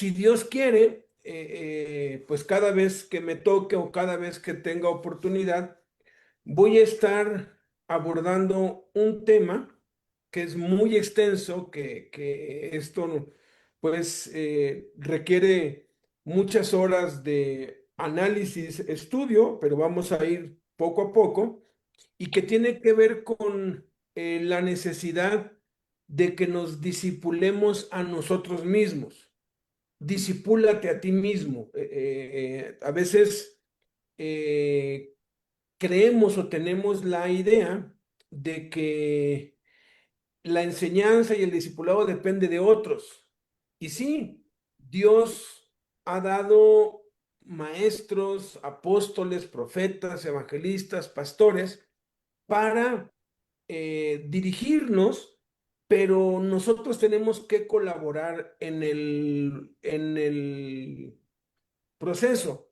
si Dios quiere, pues cada vez que me toque o cada vez que tenga oportunidad, voy a estar abordando un tema que es muy extenso, que esto pues requiere muchas horas de análisis, estudio, pero vamos a ir poco a poco, y que tiene que ver con la necesidad de que nos discipulemos a nosotros mismos. Discipúlate a ti mismo. A veces eh, creemos o tenemos la idea de que la enseñanza y el discipulado depende de otros. Y sí, Dios ha dado maestros, apóstoles, profetas, evangelistas, pastores para dirigirnos, pero nosotros tenemos que colaborar en el proceso.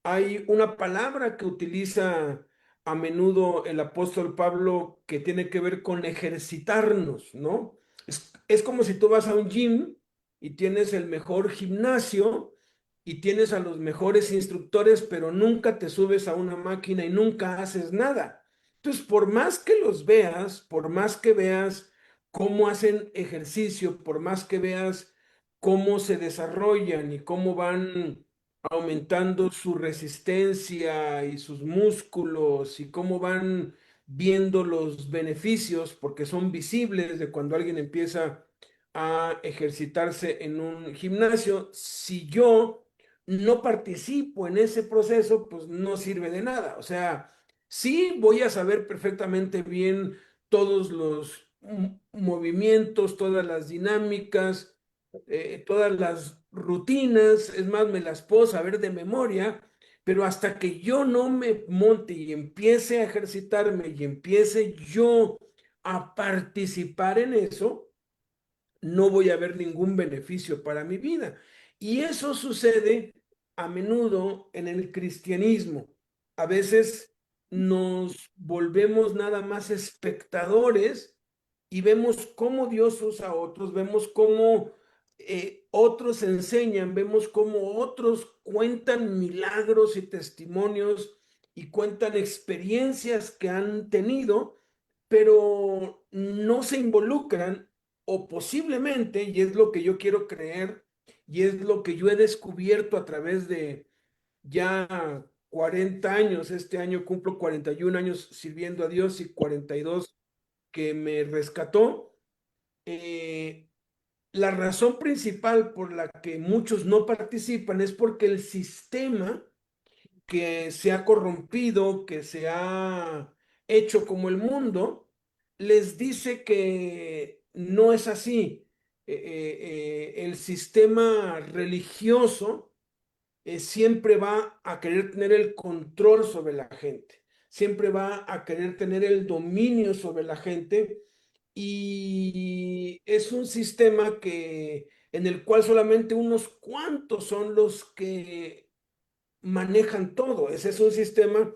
Hay una palabra que utiliza a menudo el apóstol Pablo que tiene que ver con ejercitarnos, ¿no? Es como si tú vas a un gym y tienes el mejor gimnasio y tienes a los mejores instructores, pero nunca te subes a una máquina y nunca haces nada. Entonces, por más que los veas, por más que veas cómo hacen ejercicio, por más que veas cómo se desarrollan y cómo van aumentando su resistencia y sus músculos y cómo van viendo los beneficios, porque son visibles de cuando alguien empieza a ejercitarse en un gimnasio. Si yo no participo en ese proceso, pues no sirve de nada. O sea, sí voy a saber perfectamente bien todos los movimientos, todas las dinámicas, todas las rutinas, es más, me las puedo saber de memoria, pero hasta que yo no me monte y empiece a ejercitarme y empiece yo a participar en eso, no voy a ver ningún beneficio para mi vida. Y eso sucede a menudo en el cristianismo. A veces nos volvemos nada más espectadores y vemos cómo Dios usa a otros, vemos cómo otros enseñan, vemos cómo otros cuentan milagros y testimonios y cuentan experiencias que han tenido, pero no se involucran o posiblemente, y es lo que yo quiero creer, y es lo que yo he descubierto a través de ya 40 años, este año cumplo 41 años sirviendo a Dios y 42 que me rescató. eh, la razón principal por la que muchos no participan es porque el sistema que se ha corrompido, que se ha hecho como el mundo, les dice que no es así. El sistema religioso siempre va a querer tener el control sobre la gente, siempre va a querer tener el dominio sobre la gente, y es un sistema en el cual solamente unos cuantos son los que manejan todo. Ese es un sistema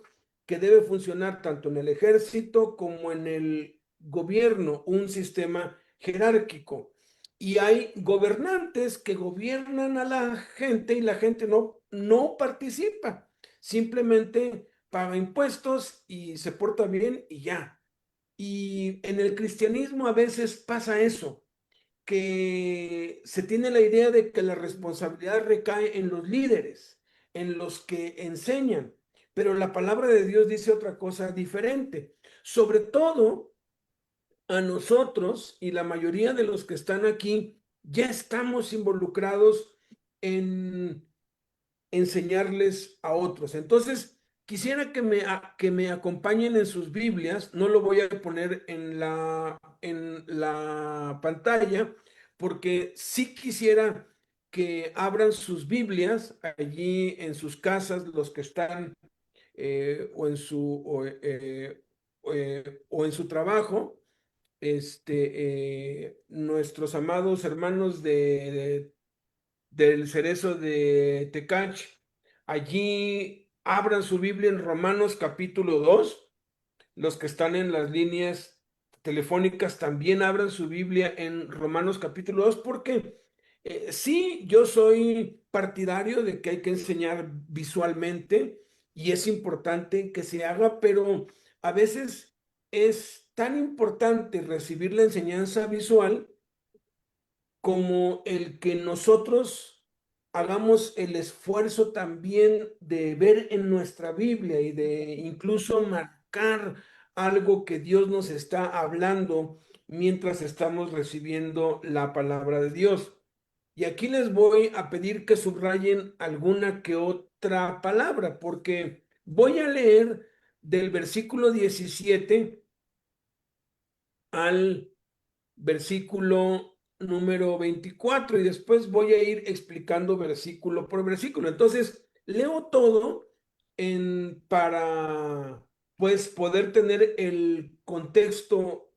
que debe funcionar tanto en el ejército como en el gobierno, un sistema jerárquico. Y hay gobernantes que gobiernan a la gente y la gente no participa, simplemente paga impuestos y se porta bien y ya. Y en el cristianismo a veces pasa eso, que se tiene la idea de que la responsabilidad recae en los líderes, en los que enseñan, pero la palabra de Dios dice otra cosa diferente. Sobre todo a nosotros y la mayoría de los que están aquí, ya estamos involucrados en enseñarles a otros. Entonces, quisiera que me acompañen en sus Biblias, no lo voy a poner en la pantalla, porque sí quisiera que abran sus Biblias allí en sus casas, los que están o en su trabajo, nuestros amados hermanos del Cerezo de Tecach. Allí abran su Biblia en Romanos capítulo 2. Los que están en las líneas telefónicas también abran su Biblia en Romanos capítulo 2, porque Sí, yo soy partidario de que hay que enseñar visualmente y es importante que se haga, pero a veces es tan importante recibir la enseñanza visual como el que nosotros hagamos el esfuerzo también de ver en nuestra Biblia y de incluso marcar algo que Dios nos está hablando mientras estamos recibiendo la palabra de Dios. Y aquí les voy a pedir que subrayen alguna que otra palabra, porque voy a leer del versículo 17 al versículo número 24 y después voy a ir explicando versículo por versículo. Entonces, leo todo para pues poder tener el contexto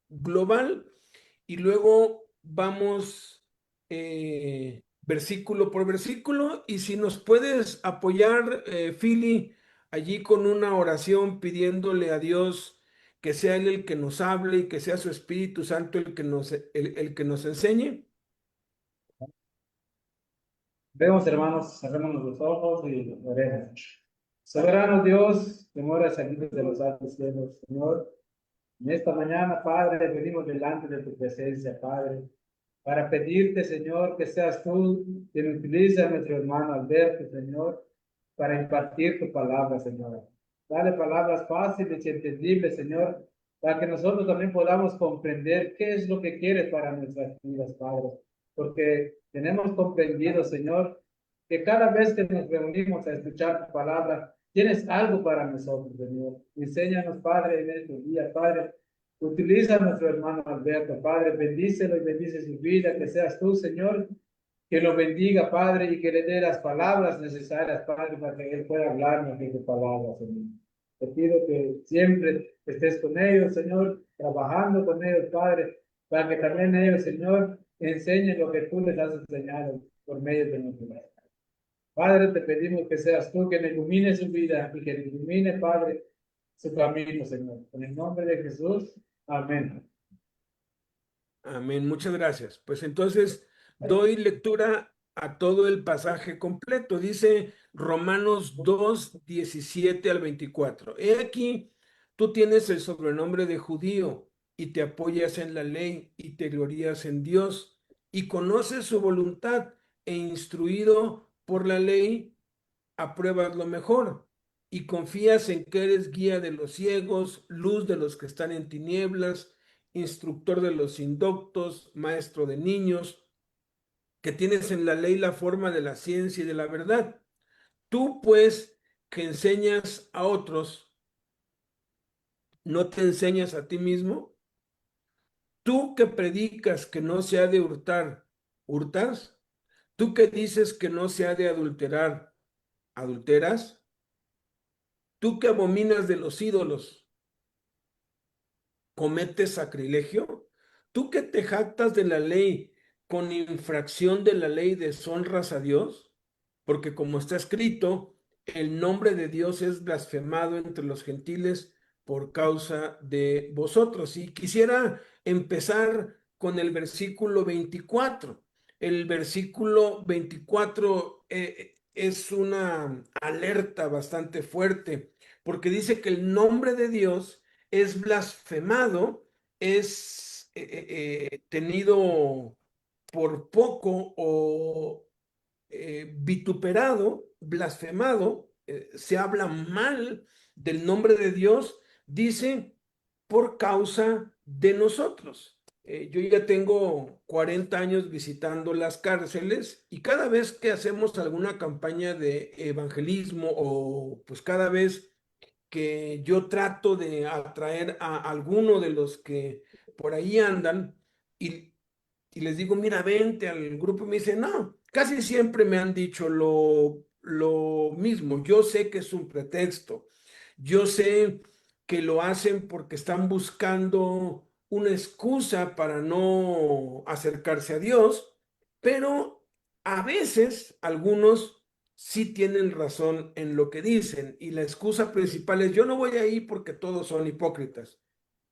global y luego vamos versículo por versículo y si nos puedes apoyar, Philly, allí con una oración pidiéndole a Dios que sea Él el que nos hable y que sea su Espíritu Santo el que nos enseñe. Vemos, hermanos, cerrémonos los ojos y oremos. Soberano Dios, que moras aquí desde los altos cielos, Señor, en esta mañana, Padre, venimos delante de tu presencia, Padre, para pedirte, Señor, que seas tú quien utilice a nuestro hermano Alberto, Señor, para impartir tu palabra, Señor. Dale palabras fáciles y entendibles, Señor, para que nosotros también podamos comprender qué es lo que quieres para nuestras vidas, Padre. Porque tenemos comprendido, Señor, que cada vez que nos reunimos a escuchar tu palabra, tienes algo para nosotros, Señor. Enséñanos, Padre, en estos días, Padre. Utiliza a nuestro hermano Alberto, Padre, bendícelo y bendice su vida, que seas tú, Señor, que lo bendiga, Padre, y que le dé las palabras necesarias, Padre, para que Él pueda hablarnos de tu palabra, Señor. Te pido que siempre estés con ellos, Señor, trabajando con ellos, Padre, para que también ellos, Señor, enseñen lo que tú les has enseñado por medio de nuestro vida. Padre, te pedimos que seas tú quien ilumine su vida y que ilumine, Padre, su camino, Señor. En el nombre de Jesús, amén. Amén, muchas gracias. Pues entonces doy lectura a todo el pasaje completo. Dice Romanos 2 17 al 24. He aquí, tú tienes el sobrenombre de judío y te apoyas en la ley y te glorías en Dios y conoces su voluntad e instruido por la ley apruebas lo mejor y confías en que eres guía de los ciegos, luz de los que están en tinieblas, instructor de los indoctos, maestro de niños, que tienes en la ley la forma de la ciencia y de la verdad. Tú, pues, que enseñas a otros, ¿no te enseñas a ti mismo? Tú que predicas que no se ha de hurtar, ¿hurtas? Tú que dices que no se ha de adulterar, ¿adulteras? Tú que abominas de los ídolos, ¿cometes sacrilegio? ¿Tú que te jactas de la ley con infracción de la ley deshonras a Dios? Porque como está escrito, el nombre de Dios es blasfemado entre los gentiles por causa de vosotros. Y quisiera empezar con el versículo 24. El versículo 24 es una alerta bastante fuerte, porque dice que el nombre de Dios es blasfemado, es tenido por poco o vituperado, blasfemado, se habla mal del nombre de Dios, dice, por causa de nosotros. Yo ya tengo 40 años visitando las cárceles y cada vez que hacemos alguna campaña de evangelismo o pues cada vez que yo trato de atraer a alguno de los que por ahí andan y, y les digo, mira, vente al grupo, y me dice, no, casi siempre me han dicho lo mismo. Yo sé que es un pretexto, yo sé que lo hacen porque están buscando una excusa para no acercarse a Dios, pero a veces algunos sí tienen razón en lo que dicen y la excusa principal es yo no voy a ir porque todos son hipócritas.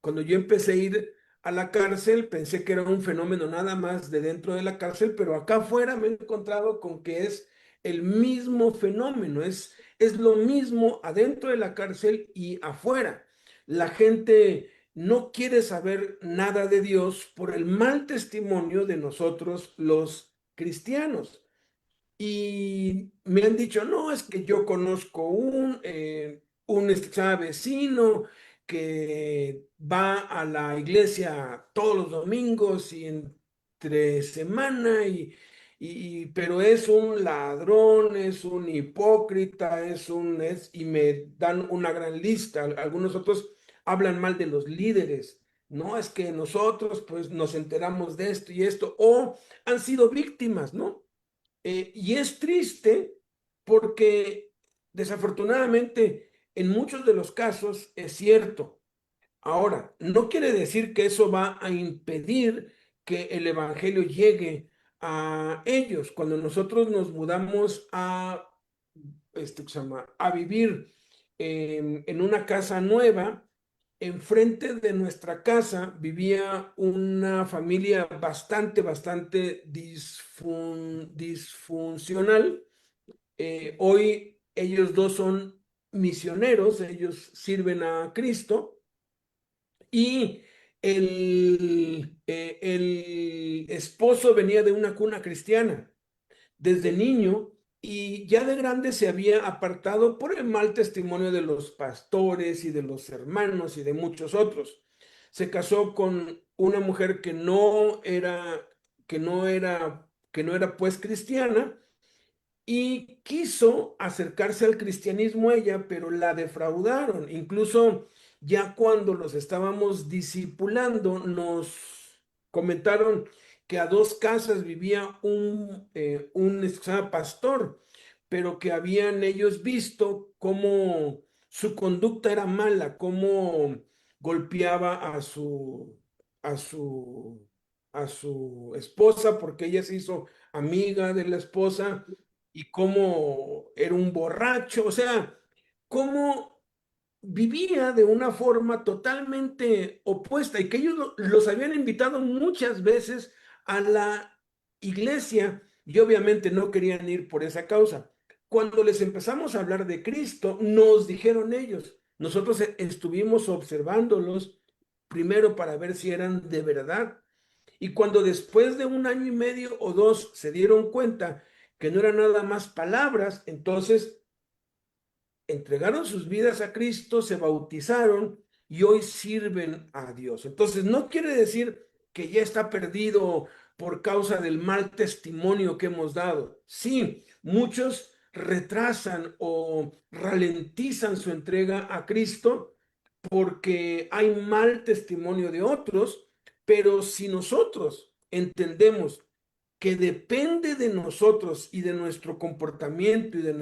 Cuando yo empecé a ir a la cárcel, pensé que era un fenómeno nada más de dentro de la cárcel, pero acá afuera me he encontrado con que es el mismo fenómeno, es lo mismo adentro de la cárcel y afuera. La gente no quiere saber nada de Dios por el mal testimonio de nosotros los cristianos. Y me han dicho, no, es que yo conozco vecino que va a la iglesia todos los domingos y entre semana, pero es un ladrón, es un hipócrita, y me dan una gran lista. Algunos otros hablan mal de los líderes. No, es que nosotros pues nos enteramos de esto y esto, o han sido víctimas, ¿no? Y es triste porque desafortunadamente en muchos de los casos es cierto. Ahora, no quiere decir que eso va a impedir que el evangelio llegue a ellos. Cuando nosotros nos mudamos ¿qué se llama? A vivir en una casa nueva, enfrente de nuestra casa vivía una familia bastante disfuncional. Hoy ellos dos son misioneros, ellos sirven a Cristo y el esposo venía de una cuna cristiana desde niño y ya de grande se había apartado por el mal testimonio de los pastores y de los hermanos y de muchos otros. Se casó con una mujer que no era pues cristiana y quiso acercarse al cristianismo ella, pero la defraudaron. Incluso ya cuando los estábamos discipulando, nos comentaron que a dos casas vivía un pastor, pero que habían ellos visto cómo su conducta era mala, cómo golpeaba a su, a su esposa, porque ella se hizo amiga de la esposa y cómo era un borracho, o sea, cómo vivía de una forma totalmente opuesta y que ellos los habían invitado muchas veces a la iglesia y obviamente no querían ir por esa causa. Cuando les empezamos a hablar de Cristo, nos dijeron ellos, nosotros estuvimos observándolos primero para ver si eran de verdad y cuando después de un año y medio o dos se dieron cuenta que no eran nada más palabras, entonces entregaron sus vidas a Cristo, se bautizaron y hoy sirven a Dios. Entonces no quiere decir que ya está perdido por causa del mal testimonio que hemos dado. Sí, muchos retrasan o ralentizan su entrega a Cristo porque hay mal testimonio de otros, pero si nosotros entendemos que depende de nosotros y de nuestro comportamiento y de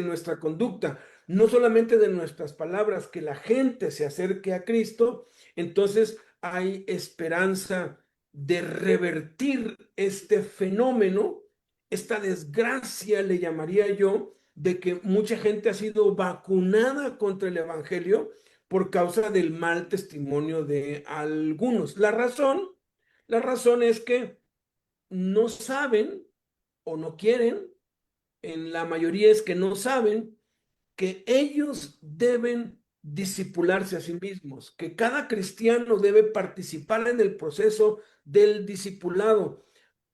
nuestra conducta, no solamente de nuestras palabras, que la gente se acerque a Cristo, entonces hay esperanza de revertir este fenómeno, esta desgracia le llamaría yo, de que mucha gente ha sido vacunada contra el Evangelio por causa del mal testimonio de algunos. La razón es que no saben o no quieren, en la mayoría es que no saben que ellos deben discipularse a sí mismos, que cada cristiano debe participar en el proceso del discipulado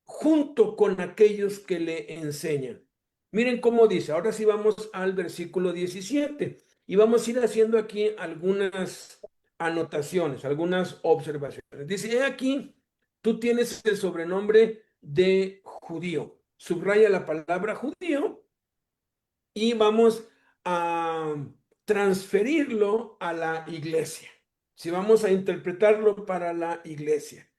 junto con aquellos que le enseñan. Miren cómo dice, ahora sí vamos al versículo 17 y vamos a ir haciendo aquí algunas anotaciones, algunas observaciones. Dice, he aquí, tú tienes el sobrenombre de judío. Subraya la palabra judío y vamos a transferirlo a la iglesia. Si vamos a interpretarlo para la iglesia.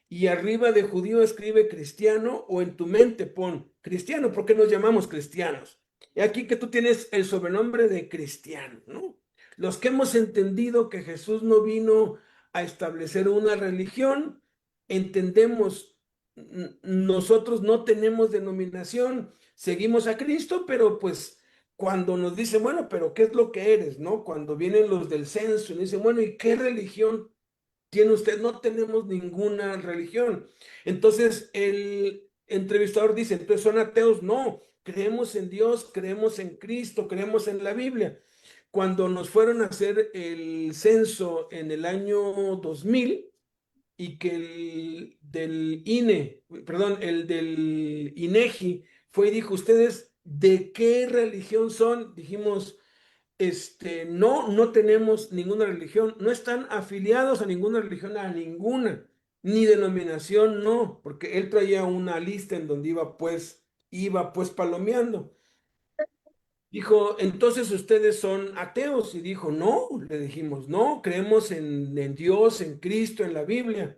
Y arriba de judío escribe cristiano o en tu mente pon cristiano, ¿por qué nos llamamos cristianos? Y aquí que tú tienes el sobrenombre de cristiano, ¿no? Los que hemos entendido que Jesús no vino a establecer una religión, entendemos, nosotros no tenemos denominación, seguimos a Cristo, pero pues cuando nos dicen, bueno, pero ¿qué es lo que eres? ¿No? Cuando vienen los del censo y dicen, bueno, ¿y qué religión tiene usted? No tenemos ninguna religión. Entonces el entrevistador dice, entonces son ateos. No, creemos en Dios, creemos en Cristo, creemos en la Biblia. Cuando nos fueron a hacer el censo en el año 2000 y que el del INE, perdón, el del INEGI fue y dijo, ¿ustedes de qué religión son? Dijimos, no, no tenemos ninguna religión, no están afiliados a ninguna religión, a ninguna, ni denominación, no, porque él traía una lista en donde iba pues palomeando. Dijo, entonces ustedes son ateos. Y dijo, no, le dijimos, no, creemos en Dios, en Cristo, en la Biblia.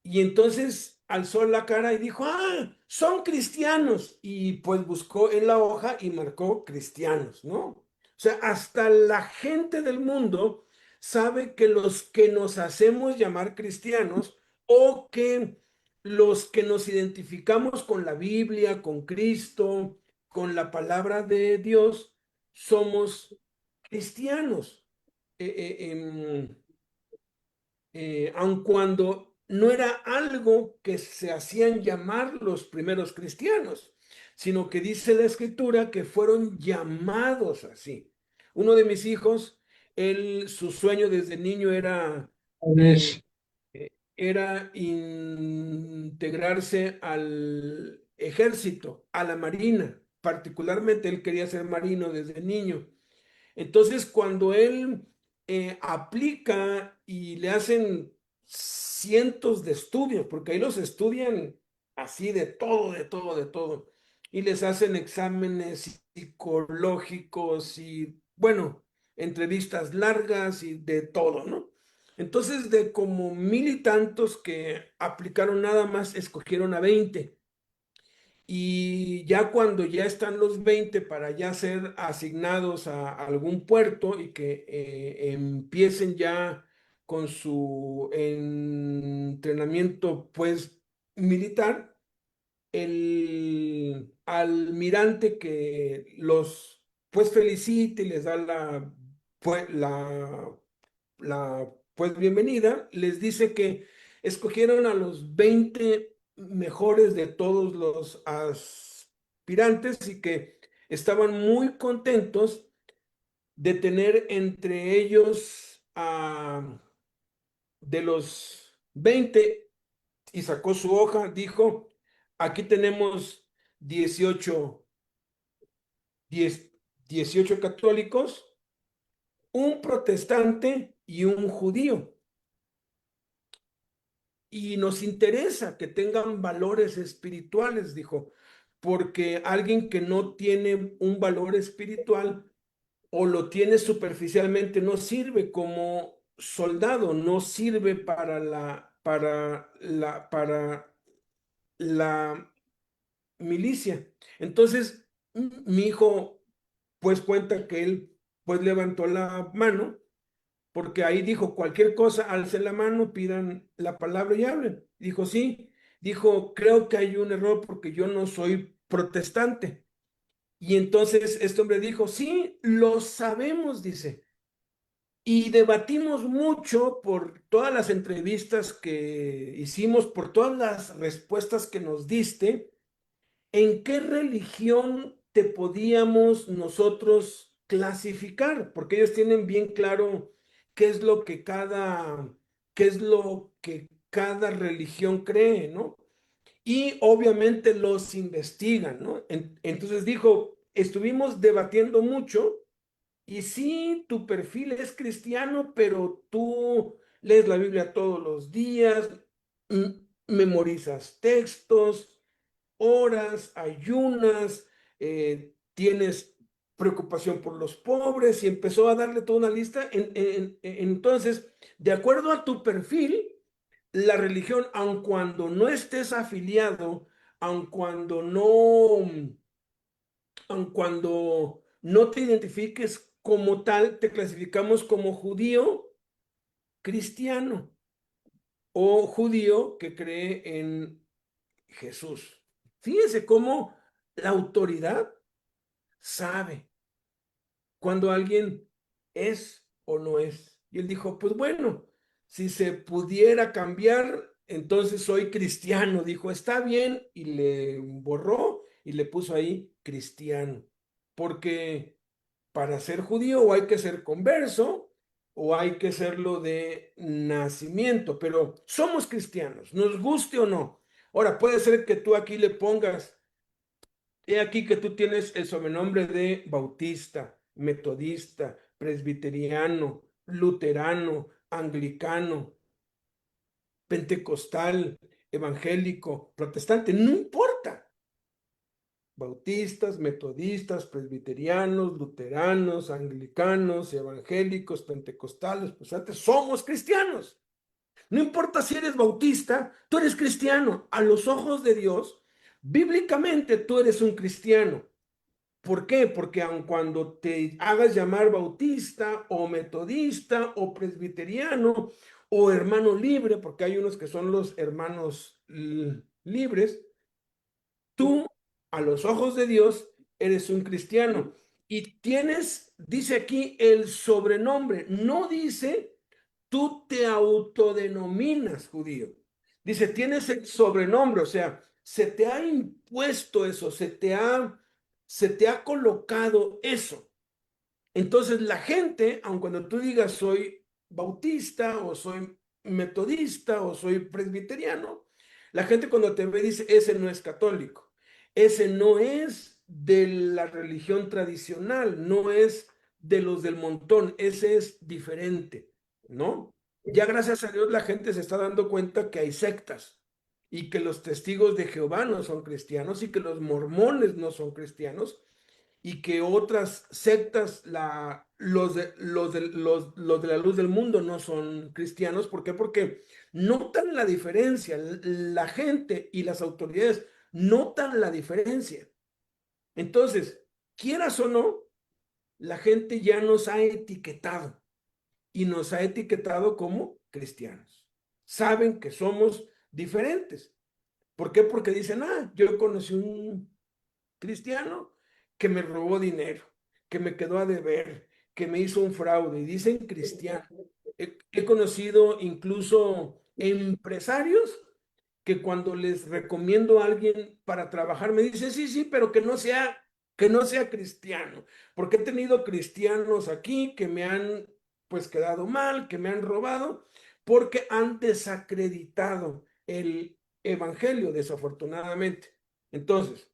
Y entonces alzó la cara y dijo, ah, son cristianos. Y pues buscó en la hoja y marcó cristianos, ¿no? O sea, hasta la gente del mundo sabe que los que nos hacemos llamar cristianos o que los que nos identificamos con la Biblia, con Cristo, con la palabra de Dios, somos cristianos. Aun cuando no era algo que se hacían llamar los primeros cristianos, sino que dice la escritura que fueron llamados así. Uno de mis hijos, su sueño desde niño eh, Pues, era integrarse al ejército, a la marina. Particularmente él quería ser marino desde niño. Entonces, cuando él aplica y le hacen cientos de estudios, porque ahí los estudian así de todo, de todo, de todo, y les hacen exámenes psicológicos y, bueno, entrevistas largas y de todo, ¿no? Entonces, de como mil y tantos que aplicaron nada más, escogieron a 20. Y ya cuando ya están los 20 para ya ser asignados a algún puerto y que empiecen ya con su entrenamiento pues militar, el almirante que los pues felicita y les da pues, pues bienvenida, les dice que escogieron a los 20 mejores de todos los aspirantes y que estaban muy contentos de tener entre ellos de los 20 y sacó su hoja, dijo, aquí tenemos 18 10 18 católicos, un protestante y un judío. Y nos interesa que tengan valores espirituales, dijo, porque alguien que no tiene un valor espiritual o lo tiene superficialmente no sirve como soldado, no sirve para la milicia. Entonces, mi hijo pues cuenta que él pues levantó la mano porque ahí dijo, cualquier cosa, alcen la mano, pidan la palabra y hablen. Dijo, sí, dijo, creo que hay un error porque yo no soy protestante. Y entonces este hombre dijo, sí, lo sabemos, dice. Y debatimos mucho por todas las entrevistas que hicimos, por todas las respuestas que nos diste, ¿en qué religión te podíamos nosotros clasificar? Porque ellos tienen bien claro qué es lo que qué es lo que cada religión cree, ¿no? Y obviamente los investigan, ¿no? Entonces dijo, estuvimos debatiendo mucho y sí, tu perfil es cristiano, pero tú lees la Biblia todos los días, memorizas textos, oras, ayunas, tienes preocupación por los pobres y empezó a darle toda una lista. Entonces, de acuerdo a tu perfil, la religión, aun cuando no estés afiliado, aun cuando no, aun cuando no te identifiques como tal, te clasificamos como judío cristiano o judío que cree en Jesús. Fíjese cómo la autoridad sabe cuando alguien es o no es. Y él dijo, pues bueno, si se pudiera cambiar, entonces soy cristiano. Dijo, está bien, y le borró y le puso ahí cristiano. Porque para ser judío o hay que ser converso o hay que serlo de nacimiento, pero somos cristianos, nos guste o no. Ahora, puede ser que tú aquí le pongas, he aquí que tú tienes el sobrenombre de bautista, metodista, presbiteriano, luterano, anglicano, pentecostal, evangélico, protestante, no importa. Bautistas, metodistas, presbiterianos, luteranos, anglicanos, evangélicos, pentecostales, protestantes, somos cristianos. No importa si eres bautista, tú eres cristiano. A los ojos de Dios, bíblicamente tú eres un cristiano. ¿Por qué? Porque aun cuando te hagas llamar bautista o metodista o presbiteriano o hermano libre, porque hay unos que son los hermanos libres, tú, a los ojos de Dios, eres un cristiano y tienes, dice aquí, el sobrenombre. No dice, tú te autodenominas judío. Dice, tienes el sobrenombre, o sea, se te ha impuesto eso, se te ha colocado eso. Entonces la gente, aun cuando tú digas soy bautista o soy metodista o soy presbiteriano, la gente cuando te ve dice, ese no es católico, ese no es de la religión tradicional, no es de los del montón, ese es diferente, ¿no? Ya gracias a Dios la gente se está dando cuenta que hay sectas y que los testigos de Jehová no son cristianos y que los mormones no son cristianos y que otras sectas, los de la luz del mundo no son cristianos. ¿Por qué? Porque notan la diferencia, la gente y las autoridades notan la diferencia. Entonces, quieras o no, la gente ya nos ha etiquetado y nos ha etiquetado como cristianos. Saben que somos diferentes. ¿Por qué? Porque dicen, yo conocí un cristiano que me robó dinero, que me quedó a deber, que me hizo un fraude. Y dicen cristiano. He conocido incluso empresarios que cuando les recomiendo a alguien para trabajar me dice, sí, sí, pero que no sea cristiano, porque he tenido cristianos aquí que me han pues quedado mal, que me han robado, porque han desacreditado el evangelio, desafortunadamente. Entonces,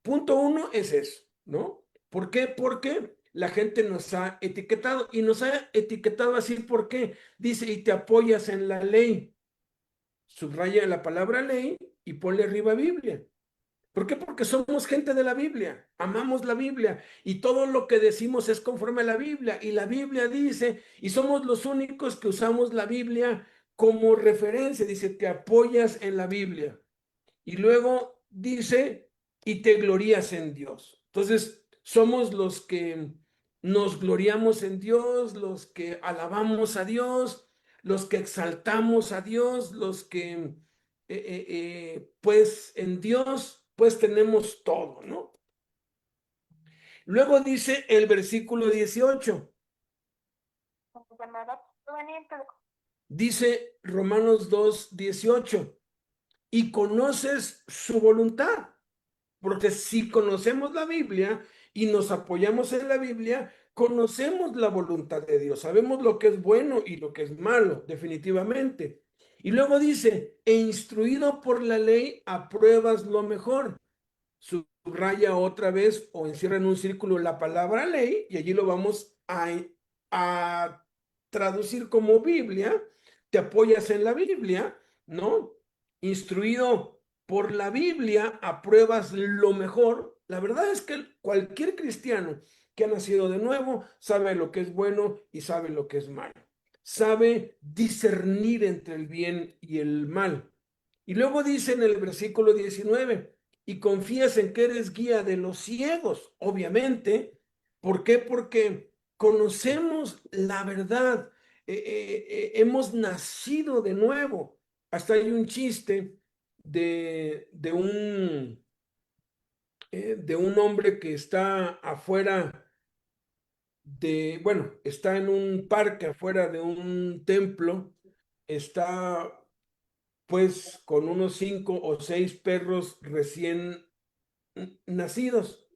punto uno es eso, ¿no? ¿Por qué? Porque la gente nos ha etiquetado y nos ha etiquetado así. ¿Por qué? Dice, y te apoyas en la ley. Subraya la palabra ley y ponle arriba Biblia. ¿Por qué? Porque somos gente de la Biblia, amamos la Biblia y todo lo que decimos es conforme a la Biblia. Y la Biblia dice, y somos los únicos que usamos la Biblia como referencia. Dice, te apoyas en la Biblia. Y luego dice, y te glorías en Dios. Entonces, somos los que nos gloriamos en Dios, los que alabamos a Dios, los que exaltamos a Dios, los que, pues en Dios, pues tenemos todo, ¿no? Luego dice el versículo 18, dice Romanos 2:18, y conoces su voluntad. Porque si conocemos la Biblia y nos apoyamos en la Biblia, conocemos la voluntad de Dios, sabemos lo que es bueno y lo que es malo, definitivamente. Y luego dice, e instruido por la ley, apruebas lo mejor. Subraya otra vez o encierra en un círculo la palabra ley y allí lo vamos a traducir como Biblia. Te apoyas en la Biblia, ¿no? Instruido por la Biblia, apruebas lo mejor. La verdad es que cualquier cristiano que ha nacido de nuevo sabe lo que es bueno y sabe lo que es malo. Sabe discernir entre el bien y el mal. Y luego dice en el versículo 19, y confías en que eres guía de los ciegos, obviamente. ¿Por qué? Porque conocemos la verdad, hemos nacido de nuevo. Hasta hay un chiste de un de un hombre que está afuera bueno, está en un parque afuera de un templo, está pues con unos 5 o 6 perros recién nacidos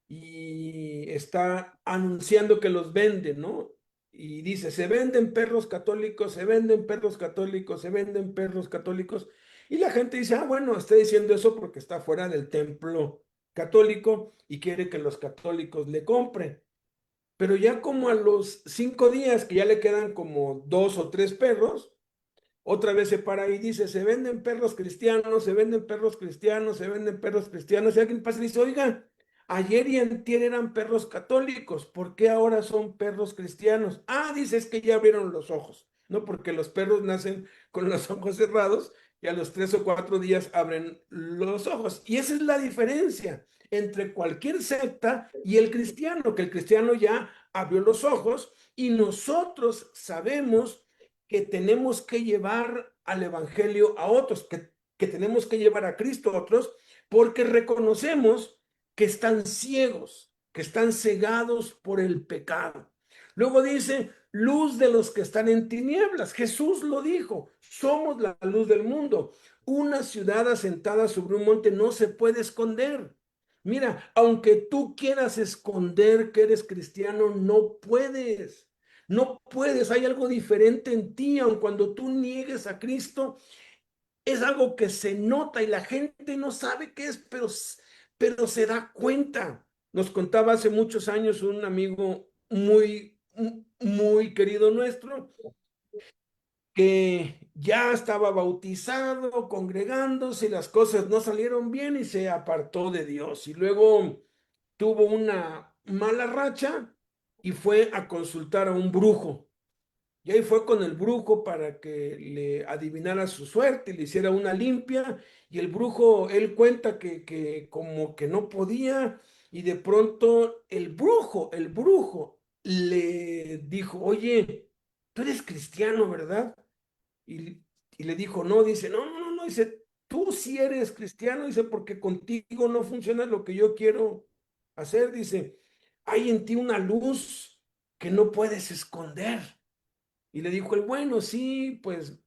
y está anunciando que los vende, ¿no? Y dice, se venden perros católicos, se venden perros católicos, se venden perros católicos. Y la gente dice, ah, bueno, está diciendo eso porque está fuera del templo católico y quiere que los católicos le compren. Pero ya como a los 5 días, que ya le quedan como 2 o 3 perros, otra vez se para y dice, se venden perros cristianos, se venden perros cristianos, se venden perros cristianos. Y alguien pasa y dice, oiga, ayer y antier eran perros católicos, ¿por qué ahora son perros cristianos? Ah, dice, es que ya abrieron los ojos, ¿no? Porque los perros nacen con los ojos cerrados y a los 3 o 4 días abren los ojos. Y esa es la diferencia entre cualquier secta y el cristiano, que el cristiano ya abrió los ojos y nosotros sabemos que tenemos que llevar al Evangelio a otros, que tenemos que llevar a Cristo a otros, porque reconocemos que están ciegos, que están cegados por el pecado. Luego dice, luz de los que están en tinieblas. Jesús lo dijo, somos la luz del mundo. Una ciudad asentada sobre un monte no se puede esconder. Mira, aunque tú quieras esconder que eres cristiano, no puedes. No puedes, hay algo diferente en ti, aun cuando tú niegues a Cristo, es algo que se nota y la gente no sabe qué es, pero se da cuenta. Nos contaba hace muchos años un amigo muy querido nuestro, que ya estaba bautizado, congregándose, y las cosas no salieron bien y se apartó de Dios. Y luego tuvo una mala racha y fue a consultar a un brujo. Y ahí fue con el brujo para que le adivinara su suerte y le hiciera una limpia. Y el brujo, él cuenta que como que no podía. Y de pronto el brujo le dijo, oye, tú eres cristiano, ¿verdad? Y, y le dijo, no, dice, no, no, no, no, dice, tú sí eres cristiano, dice, porque contigo no funciona lo que yo quiero hacer, dice, hay en ti una luz que no puedes esconder. Y le dijo el bueno, sí, pues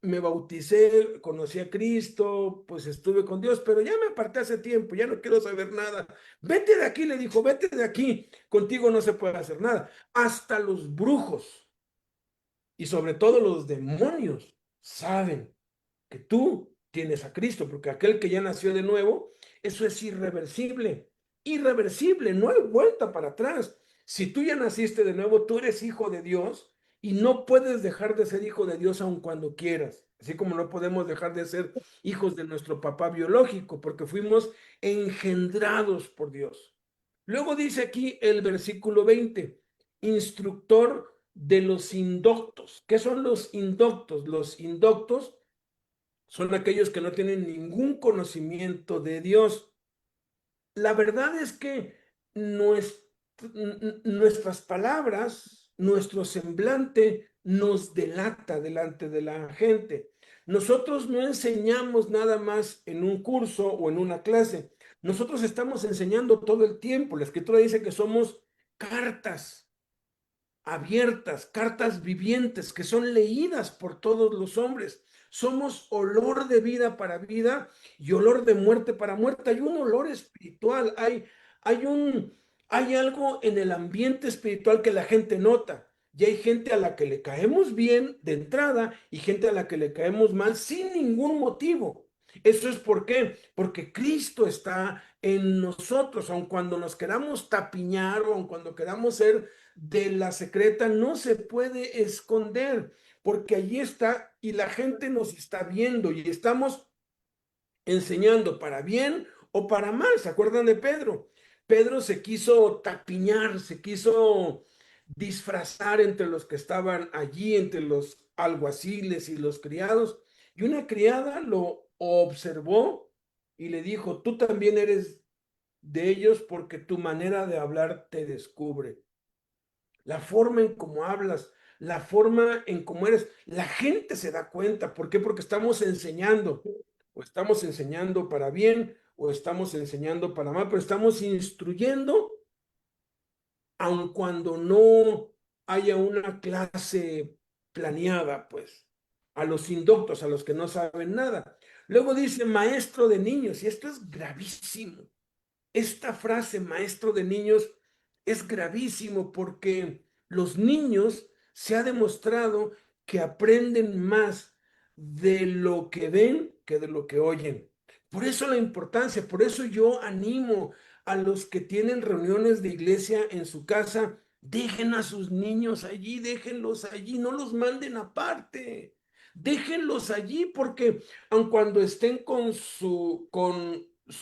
me bauticé, conocí a Cristo, pues estuve con Dios, pero ya me aparté hace tiempo, ya no quiero saber nada. Vete de aquí, le dijo, vete de aquí, contigo no se puede hacer nada. Hasta los brujos y sobre todo los demonios saben que tú tienes a Cristo, porque aquel que ya nació de nuevo, eso es irreversible, irreversible, no hay vuelta para atrás. Si tú ya naciste de nuevo, tú eres hijo de Dios y no puedes dejar de ser hijo de Dios aun cuando quieras, así como no podemos dejar de ser hijos de nuestro papá biológico, porque fuimos engendrados por Dios. Luego dice aquí el versículo 20, instructor de los indoctos. ¿Qué son los indoctos? Los indoctos son aquellos que no tienen ningún conocimiento de Dios. La verdad es que nuestras palabras, nuestro semblante nos delata delante de la gente. Nosotros no enseñamos nada más en un curso o en una clase. Nosotros estamos enseñando todo el tiempo. La escritura dice que somos cartas abiertas, cartas vivientes que son leídas por todos los hombres. Somos olor de vida para vida y olor de muerte para muerte. Hay un olor espiritual, hay hay algo en el ambiente espiritual que la gente nota. Y hay gente a la que le caemos bien de entrada y gente a la que le caemos mal sin ningún motivo. ¿Eso es por qué? Porque Cristo está en nosotros, aun cuando nos queramos tapiñar o aun cuando queramos ser de la secreta, no se puede esconder, porque allí está y la gente nos está viendo y estamos enseñando para bien o para mal. ¿Se acuerdan de Pedro? Pedro se quiso tapiñar, se quiso disfrazar entre los que estaban allí, entre los alguaciles y los criados, y una criada lo observó y le dijo, tú también eres de ellos porque tu manera de hablar te descubre. La forma en cómo hablas, la forma en cómo eres, la gente se da cuenta. ¿Por qué? Porque estamos enseñando, o estamos enseñando para bien o estamos enseñando para mal, pero estamos instruyendo aun cuando no haya una clase planeada, pues, a los indoctos, a los que no saben nada. Luego dice maestro de niños, y esto es gravísimo. Esta frase, maestro de niños, es gravísimo porque los niños se ha demostrado que aprenden más de lo que ven que de lo que oyen. Por eso la importancia, por eso yo animo a los que tienen reuniones de iglesia en su casa, dejen a sus niños allí, déjenlos allí, no los manden aparte. Déjenlos allí porque aun cuando estén con su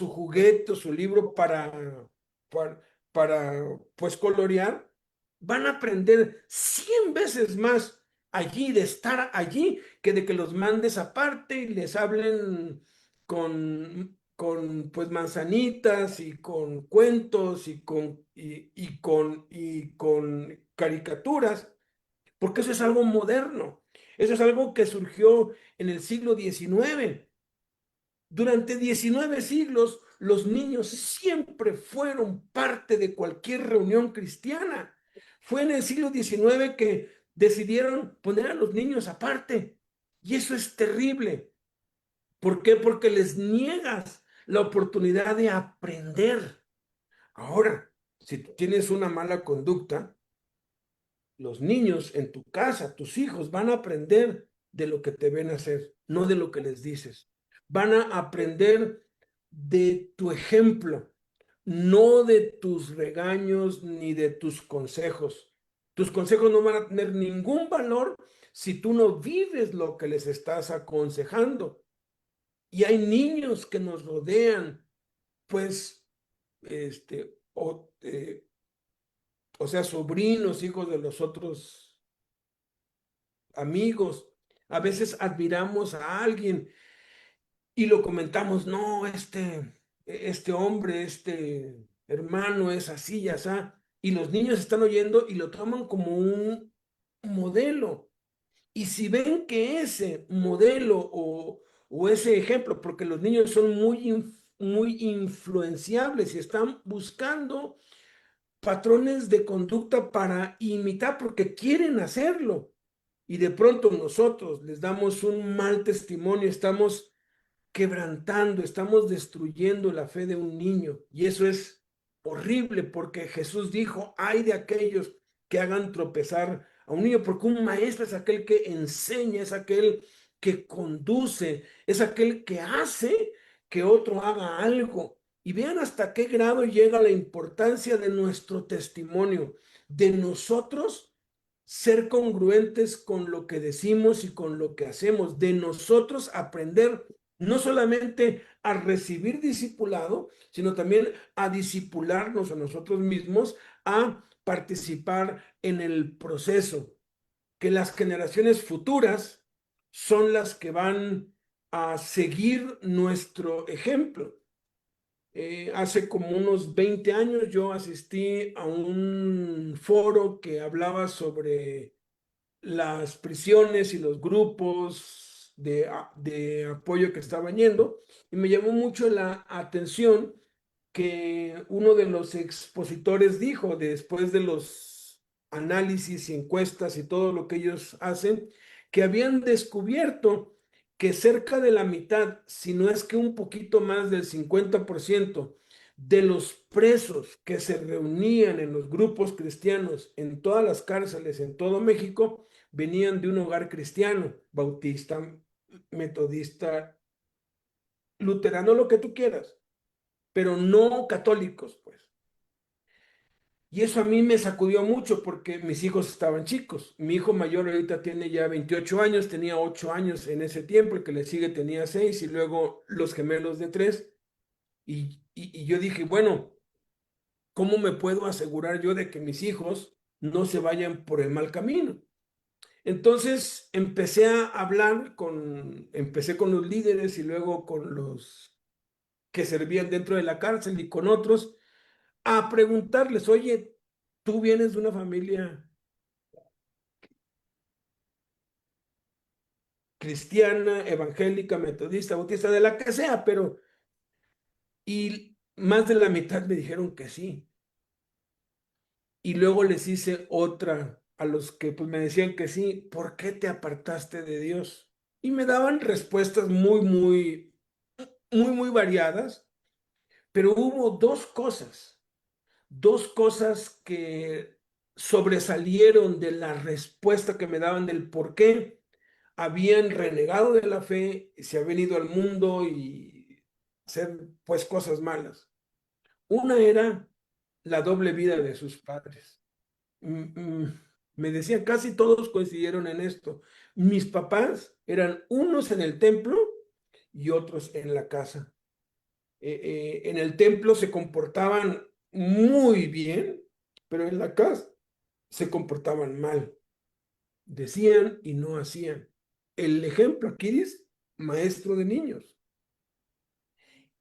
juguete o su libro para, pues colorear, van a aprender 100 veces más allí, de estar allí, que de que los mandes aparte y les hablen con pues manzanitas y con cuentos y con caricaturas, porque eso es algo moderno, eso es algo que surgió en el siglo XIX. Durante 19 siglos, los niños siempre fueron parte de cualquier reunión cristiana. Fue en el siglo XIX que decidieron poner a los niños aparte. Y eso es terrible. ¿Por qué? Porque les niegas la oportunidad de aprender. Ahora, si tú tienes una mala conducta, los niños en tu casa, tus hijos, van a aprender de lo que te ven hacer, no de lo que les dices. Van a aprender de tu ejemplo, no de tus regaños ni de tus consejos. Tus consejos no van a tener ningún valor si tú no vives lo que les estás aconsejando. Y hay niños que nos rodean, pues, o sea, sobrinos, hijos de los otros amigos. A veces admiramos a alguien y lo comentamos, no, este hombre, este hermano es así, ya está. Y los niños están oyendo y lo toman como un modelo. Y si ven que ese modelo o ese ejemplo, porque los niños son muy influenciables y están buscando patrones de conducta para imitar porque quieren hacerlo. Y de pronto nosotros les damos un mal testimonio, estamos quebrantando, estamos destruyendo la fe de un niño. Y eso es horrible porque Jesús dijo, ay de aquellos que hagan tropezar a un niño, porque un maestro es aquel que enseña, es aquel que conduce, es aquel que hace que otro haga algo. Y vean hasta qué grado llega la importancia de nuestro testimonio, de nosotros ser congruentes con lo que decimos y con lo que hacemos, de nosotros aprender no solamente a recibir discipulado, sino también a discipularnos a nosotros mismos, a participar en el proceso, que las generaciones futuras son las que van a seguir nuestro ejemplo. Hace como unos 20 años yo asistí a un foro que hablaba sobre las prisiones y los grupos de apoyo que estaban yendo, y me llamó mucho la atención que uno de los expositores dijo, después de los análisis y encuestas y todo lo que ellos hacen, que habían descubierto que cerca de la mitad, si no es que un poquito más del 50% de los presos que se reunían en los grupos cristianos en todas las cárceles en todo México venían de un hogar cristiano, bautista, metodista, luterano, lo que tú quieras, pero no católicos, pues. Y eso a mí me sacudió mucho porque mis hijos estaban chicos. Mi hijo mayor ahorita tiene ya 28 años, tenía 8 años en ese tiempo, el que le sigue tenía 6 y luego los gemelos de 3. Y yo dije, bueno, ¿cómo me puedo asegurar yo de que mis hijos no se vayan por el mal camino? Entonces empecé con los líderes y luego con los que servían dentro de la cárcel y con otros a preguntarles, oye, tú vienes de una familia cristiana, evangélica, metodista, bautista, de la que sea, pero y más de la mitad me dijeron que sí. Y luego les hice otra a los que pues me decían que sí, ¿por qué te apartaste de Dios? Y me daban respuestas muy variadas, pero hubo dos cosas que sobresalieron de la respuesta que me daban del por qué habían renegado de la fe, se habían ido al mundo y hacer pues cosas malas. Una era la doble vida de sus padres. mm, mm, Me decían, casi todos coincidieron en esto. Mis papás eran unos en el templo y otros en la casa. En el templo se comportaban muy bien, pero en la casa se comportaban mal. Decían y no hacían. El ejemplo aquí dice, maestro de niños.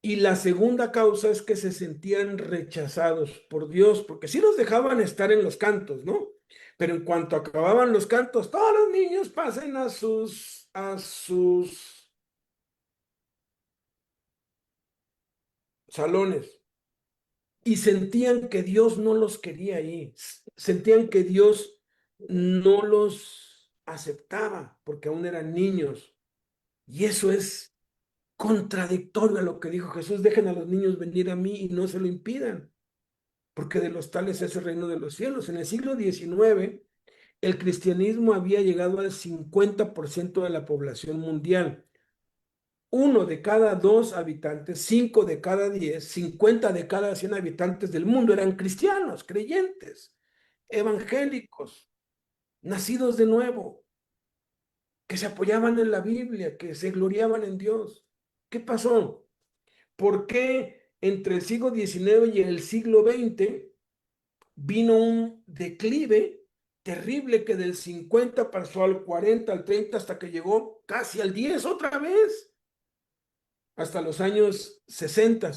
Y la segunda causa es que se sentían rechazados por Dios, porque sí los dejaban estar en los cantos, ¿no? Pero en cuanto acababan los cantos, todos los niños pasen a sus salones y sentían que Dios no los quería ahí, sentían que Dios no los aceptaba porque aún eran niños. Y eso es contradictorio a lo que dijo Jesús, dejen a los niños venir a mí y no se lo impidan, porque de los tales es el reino de los cielos. En el siglo XIX, el cristianismo había llegado al 50% de la población mundial. Uno de cada dos habitantes, 5 de cada 10, 50 de cada 100 habitantes del mundo eran cristianos, creyentes, evangélicos, nacidos de nuevo, que se apoyaban en la Biblia, que se gloriaban en Dios. ¿Qué pasó? ¿Por qué entre el siglo XIX y el siglo XX vino un declive terrible que del 50 pasó al 40, al 30, hasta que llegó casi al 10 otra vez, hasta los años 60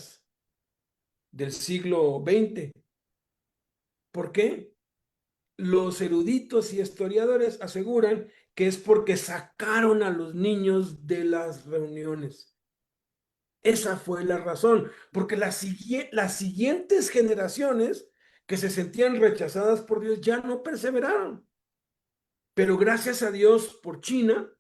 del siglo XX? ¿Por qué? Los eruditos y historiadores aseguran que es porque sacaron a los niños de las reuniones. Esa fue la razón, porque las siguientes generaciones que se sentían rechazadas por Dios ya no perseveraron. Pero gracias a Dios por China,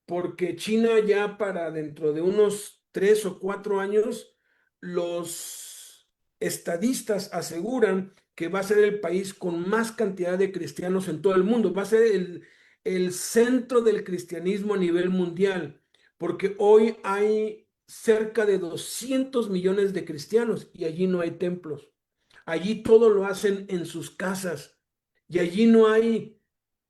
porque China ya para dentro de unos 3 o 4 años, los estadistas aseguran que va a ser el país con más cantidad de cristianos en todo el mundo, va a ser el centro del cristianismo a nivel mundial, porque hoy hay cerca de 200 millones de cristianos y allí no hay templos, allí todo lo hacen en sus casas y allí no hay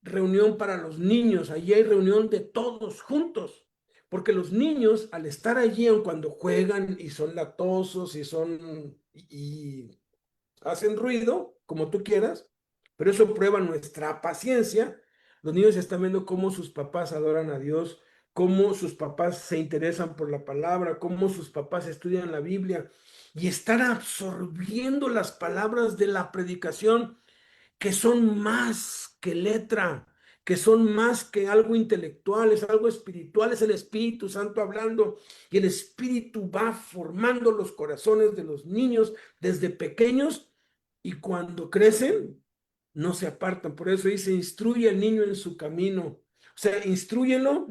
reunión para los niños, allí hay reunión de todos juntos, porque los niños al estar allí, aun cuando juegan y son latosos y hacen ruido, como tú quieras, pero eso prueba nuestra paciencia. Los niños están viendo cómo sus papás adoran a Dios, cómo sus papás se interesan por la palabra, cómo sus papás estudian la Biblia y están absorbiendo las palabras de la predicación, que son más que letra, que son más que algo intelectual, es algo espiritual, es el Espíritu Santo hablando, y el Espíritu va formando los corazones de los niños desde pequeños, y cuando crecen no se apartan. Por eso dice, instruye al niño en su camino. O sea, instrúyelo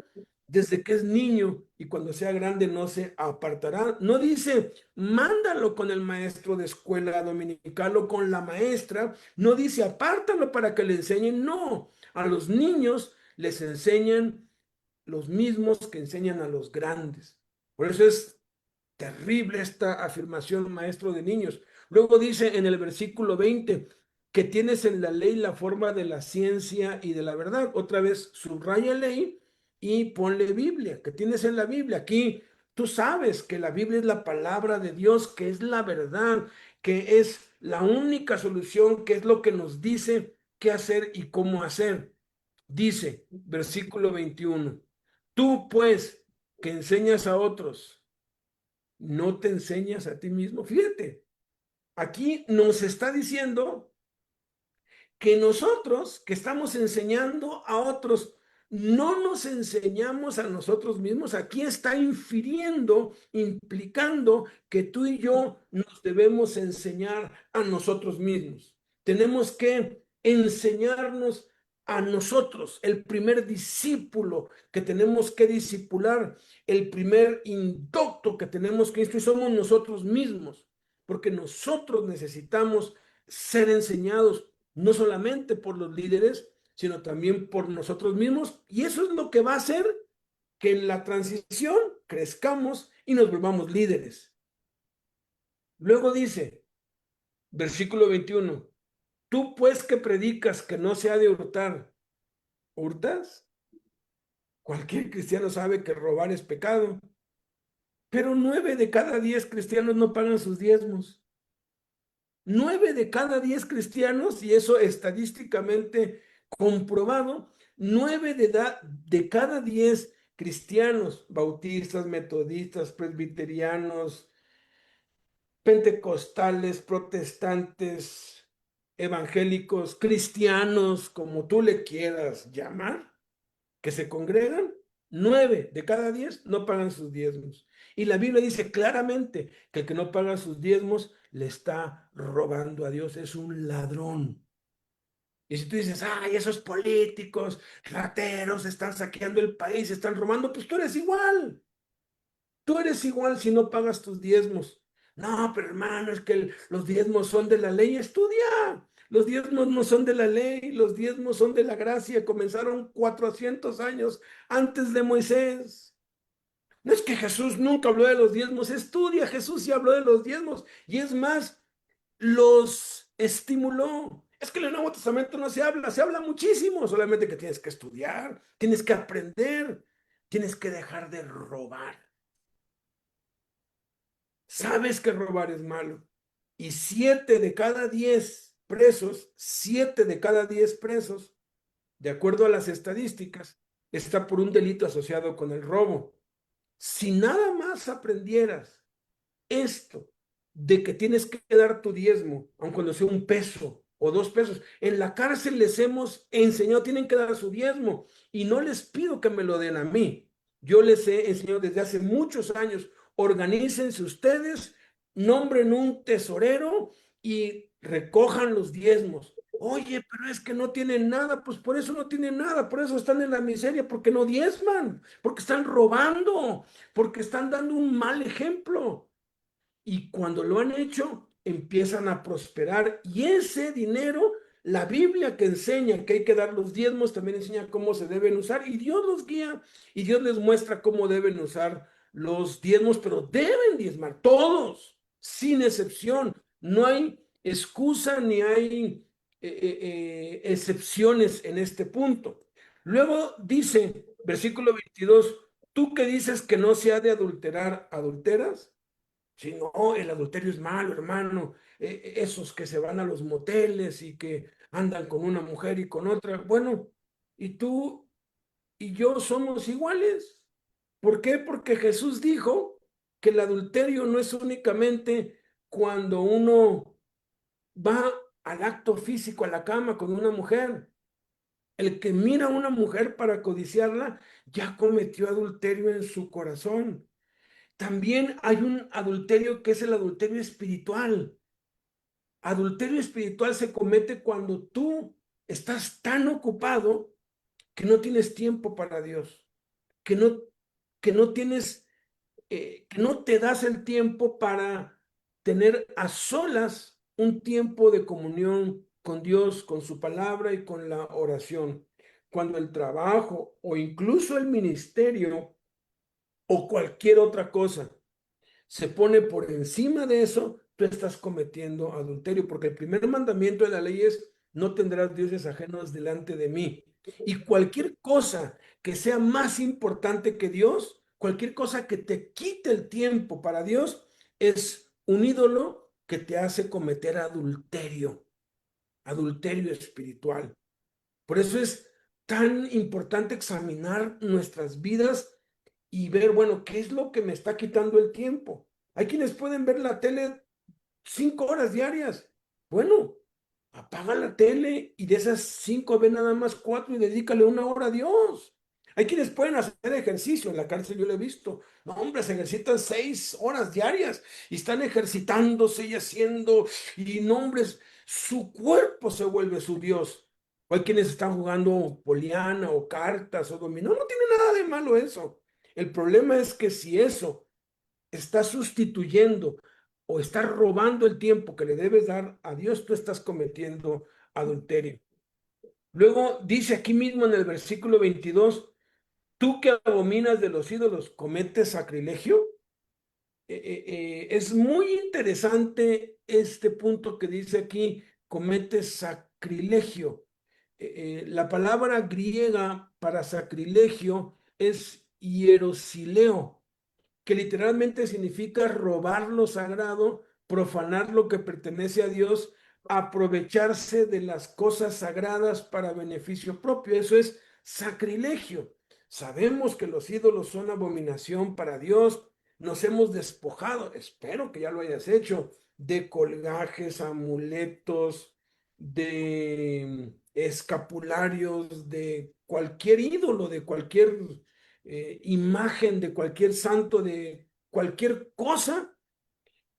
desde que es niño y cuando sea grande no se apartará. No dice, mándalo con el maestro de escuela dominical o con la maestra. No dice, apártalo para que le enseñen. No, a los niños les enseñan los mismos que enseñan a los grandes. Por eso es terrible esta afirmación, maestro de niños. Luego dice en el versículo 20 que tienes en la ley la forma de la ciencia y de la verdad. Otra vez, subraya ley y ponle Biblia, que tienes en la Biblia. Aquí tú sabes que la Biblia es la palabra de Dios, que es la verdad, que es la única solución, que es lo que nos dice qué hacer y cómo hacer. Dice, versículo 21, tú pues que enseñas a otros, no te enseñas a ti mismo. Fíjate, aquí nos está diciendo que nosotros que estamos enseñando a otros, no nos enseñamos a nosotros mismos. Aquí está infiriendo, implicando que tú y yo nos debemos enseñar a nosotros mismos. Tenemos que enseñarnos a nosotros. El primer discípulo que tenemos que discipular, el primer indocto que tenemos que instruir, somos nosotros mismos, porque nosotros necesitamos ser enseñados no solamente por los líderes, sino también por nosotros mismos. Y eso es lo que va a hacer que en la transición crezcamos y nos volvamos líderes. Luego dice, versículo 21, tú pues que predicas que no se ha de hurtar, ¿hurtas? Cualquier cristiano sabe que robar es pecado, pero 9 de cada 10 cristianos no pagan sus diezmos. 9 de cada 10 cristianos, y eso estadísticamente comprobado, 9 de cada 10 cristianos, bautistas, metodistas, presbiterianos, pentecostales, protestantes, evangélicos, cristianos, como tú le quieras llamar, que se congregan, 9 de cada 10 no pagan sus diezmos. Y la Biblia dice claramente que el que no paga sus diezmos le está robando a Dios, es un ladrón. Y si tú dices, ay, esos políticos, rateros, están saqueando el país, están robando, pues tú eres igual. Tú eres igual si no pagas tus diezmos. No, pero hermano, es que los diezmos son de la ley. Estudia. Los diezmos no son de la ley, los diezmos son de la gracia. Comenzaron 400 años antes de Moisés. No es que Jesús nunca habló de los diezmos. Estudia, Jesús sí habló de los diezmos. Y es más, los estimuló. Es que en el Nuevo Testamento no se habla muchísimo, solamente que tienes que estudiar, tienes que aprender, tienes que dejar de robar. Sabes que robar es malo. Y 7 de cada 10 presos, 7 de cada 10 presos, de acuerdo a las estadísticas, está por un delito asociado con el robo. Si nada más aprendieras esto de que tienes que dar tu diezmo, aun cuando sea 1 peso o 2 pesos, en la cárcel les hemos enseñado, tienen que dar su diezmo y no les pido que me lo den a mí. Yo les he enseñado desde hace muchos años, organícense ustedes, nombren un tesorero y recojan los diezmos. Oye, pero es que no tienen nada, pues por eso no tienen nada, por eso están en la miseria, porque no diezman, porque están robando, porque están dando un mal ejemplo. Y cuando lo han hecho, empiezan a prosperar. Y ese dinero, la Biblia que enseña que hay que dar los diezmos, también enseña cómo se deben usar. Y Dios los guía y Dios les muestra cómo deben usar los diezmos, pero deben diezmar todos, sin excepción. No hay excusa ni hay excepciones en este punto. Luego dice, versículo 22, tú que dices que no se ha de adulterar, ¿adulteras? Si no, el adulterio es malo, hermano. Esos que se van a los moteles y que andan con una mujer y con otra. Bueno, y tú y yo somos iguales. ¿Por qué? Porque Jesús dijo que el adulterio no es únicamente cuando uno va al acto físico, a la cama con una mujer. El que mira a una mujer para codiciarla ya cometió adulterio en su corazón. También hay un adulterio que es el adulterio espiritual. Adulterio espiritual se comete cuando tú estás tan ocupado que no tienes tiempo para Dios, que no, que no tienes, que no te das el tiempo para tener a solas un tiempo de comunión con Dios, con su palabra y con la oración. Cuando el trabajo o incluso el ministerio o cualquier otra cosa se pone por encima de eso, tú estás cometiendo adulterio, porque el primer mandamiento de la ley es, no tendrás dioses ajenos delante de mí. Y cualquier cosa que sea más importante que Dios, cualquier cosa que te quite el tiempo para Dios, es un ídolo que te hace cometer adulterio, adulterio espiritual. Por eso es tan importante examinar nuestras vidas y ver, bueno, ¿qué es lo que me está quitando el tiempo? Hay quienes pueden ver la tele 5 horas diarias. Bueno, apaga la tele y de esas 5 ve nada más 4 y dedícale 1 hora a Dios. Hay quienes pueden hacer ejercicio, en la cárcel yo lo he visto. No, hombre, se ejercitan 6 horas diarias y están ejercitándose y haciendo, y no, hombre, su cuerpo se vuelve su Dios. O hay quienes están jugando poliana o cartas o dominó. No tiene nada de malo eso. El problema es que si eso está sustituyendo o está robando el tiempo que le debes dar a Dios, tú estás cometiendo adulterio. Luego dice aquí mismo en el versículo 22, tú que abominas de los ídolos, ¿cometes sacrilegio? Es muy interesante este punto que dice aquí, cometes sacrilegio. La palabra griega para sacrilegio es hierosileo, que literalmente significa robar lo sagrado, profanar lo que pertenece a Dios, aprovecharse de las cosas sagradas para beneficio propio. Eso es sacrilegio. Sabemos que los ídolos son abominación para Dios. Nos hemos despojado, espero que ya lo hayas hecho, de colgajes, amuletos, de escapularios, de cualquier ídolo, de cualquier imagen, de cualquier santo, de cualquier cosa